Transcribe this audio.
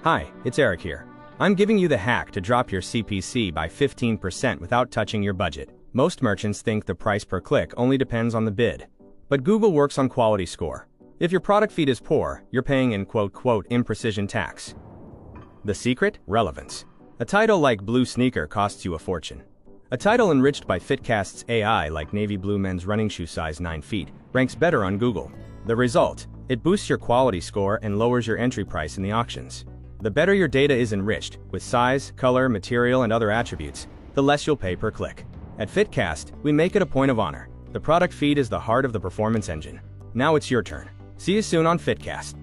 Hi, it's Eric here. I'm giving you the hack to drop your CPC by 15% without touching your budget. Most merchants think the price per click only depends on the bid. But Google works on quality score. If your product feed is poor, you're paying in imprecision tax. The secret? Relevance. A title like Blue Sneaker costs you a fortune. A title enriched by Feedcast's AI like Navy Blue Men's Running Shoe Size 9 feet ranks better on Google. The result? It boosts your quality score and lowers your entry price in the auctions. The better your data is enriched, with size, color, material, and other attributes, the less you'll pay per click. At Feedcast, we make it a point of honor. The product feed is the heart of the performance engine. Now it's your turn. See you soon on Feedcast.